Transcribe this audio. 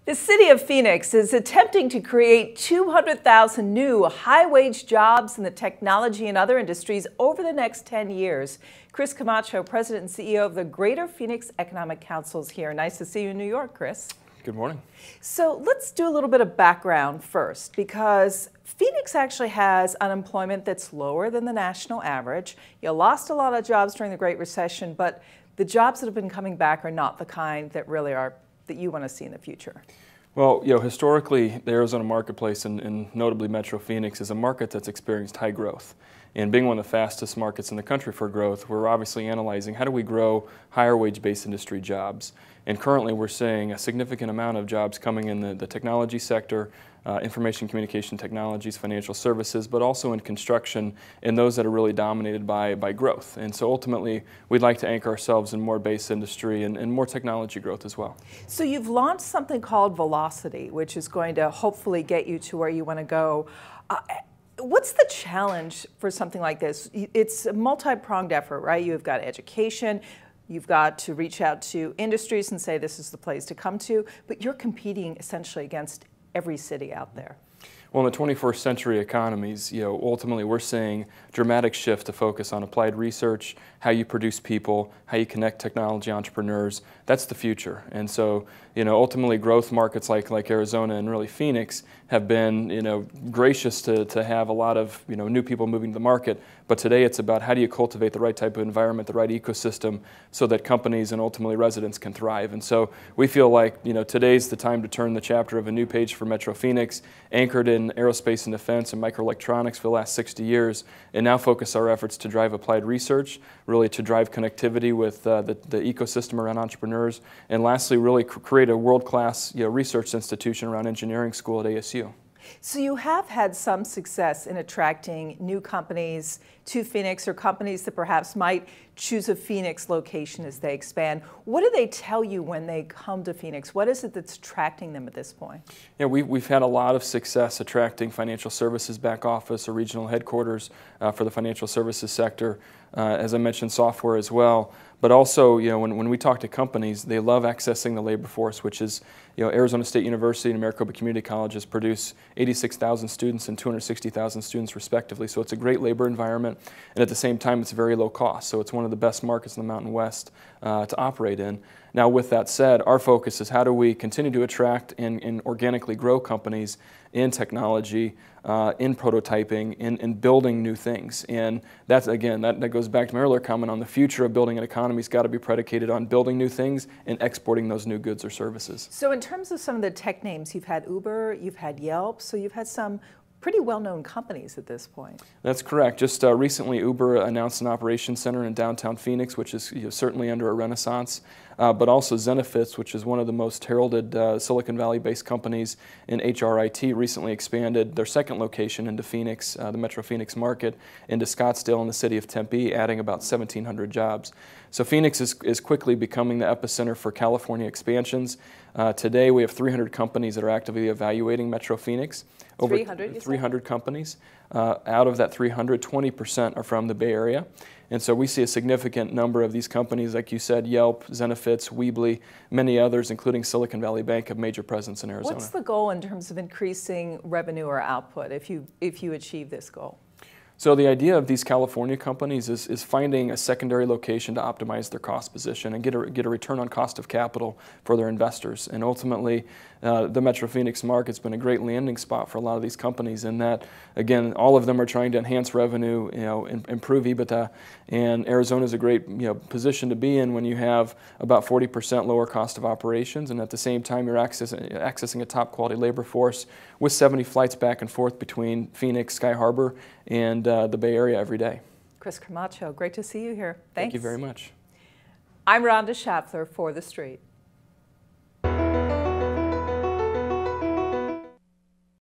The city of Phoenix is attempting to create 200,000 new high-wage jobs in the technology and other industries over the next 10 years. Chris Camacho, President and CEO of the Greater Phoenix Economic Council, is here. Nice to see you in New York, Chris. Good morning. So let's do a little bit of background first, because Phoenix actually has unemployment that's lower than the national average. You lost a lot of jobs during the Great Recession, but the jobs that have been coming back are not the kind that really are that you want to see in the future? Well, historically, the Arizona marketplace and notably Metro Phoenix is a market that's experienced high growth. And being one of the fastest markets in the country for growth, we're obviously analyzing how do we grow higher wage-based industry jobs. And currently we're seeing a significant amount of jobs coming in the technology sector, information communication technologies, financial services, but also in construction and those that are really dominated by growth. And so ultimately, we'd like to anchor ourselves in more base industry and more technology growth as well. So you've launched something called Velocity, which is going to hopefully get you to where you want to go. What's the challenge for something like this? It's a multi-pronged effort, right? You've got education, you've got to reach out to industries and say this is the place to come to, but you're competing essentially against every city out there. Well, in the 21st century economies, ultimately we're seeing dramatic shift to focus on applied research, how you produce people, how you connect technology entrepreneurs. That's the future. And so, ultimately growth markets like Arizona and really Phoenix have been, gracious to have a lot of, new people moving to the market. But today it's about how do you cultivate the right type of environment, the right ecosystem, so that companies and ultimately residents can thrive. And so we feel like, today's the time to turn the chapter of a new page for Metro Phoenix, anchored in aerospace and defense and microelectronics for the last 60 years, and now focus our efforts to drive applied research, really to drive connectivity with the ecosystem around entrepreneurs, and lastly, really create a world-class research institution around engineering school at ASU. So you have had some success in attracting new companies to Phoenix, or companies that perhaps might choose a Phoenix location as they expand. What do they tell you when they come to Phoenix? What is it that's attracting them at this point? Yeah, we've had a lot of success attracting financial services back office or regional headquarters for the financial services sector. As I mentioned, software as well. But also, when we talk to companies, they love accessing the labor force, which is, Arizona State University and Maricopa Community Colleges produce 86,000 students and 260,000 students respectively. So it's a great labor environment, and at the same time, it's very low cost. So it's one of the best markets in the Mountain West to operate in. Now, with that said, our focus is how do we continue to attract and organically grow companies in technology, in prototyping, in building new things. And that's, again, that goes back to my earlier comment on the future of building an economy has got to be predicated on building new things and exporting those new goods or services. So in terms of some of the tech names, you've had Uber, you've had Yelp, so you've had some pretty well-known companies at this point. That's correct. Just recently, Uber announced an operations center in downtown Phoenix, which is certainly under a renaissance. But also Zenefits, which is one of the most heralded Silicon Valley-based companies in HRIT, recently expanded their second location into Phoenix, the Metro Phoenix market, into Scottsdale in the city of Tempe, adding about 1,700 jobs. So Phoenix is quickly becoming the epicenter for California expansions. Today we have 300 companies that are actively evaluating Metro Phoenix. Over 300 companies. Out of that 300, 20% are from the Bay Area. And so we see a significant number of these companies, like you said, Yelp, Zenefits, Weebly, many others, including Silicon Valley Bank, have major presence in Arizona. What's the goal in terms of increasing revenue or output if you achieve this goal? So the idea of these California companies is finding a secondary location to optimize their cost position and get a return on cost of capital for their investors. And ultimately, the Metro Phoenix market's been a great landing spot for a lot of these companies in that, again, all of them are trying to enhance revenue, improve EBITTA, and Arizona's a great position to be in when you have about 40% lower cost of operations, and at the same time you're accessing a top quality labor force with 70 flights back and forth between Phoenix, Sky Harbor, and the Bay Area every day. Chris Camacho, great to see you here. Thanks. Thank you very much. I'm Rhonda Schaffler for The Street.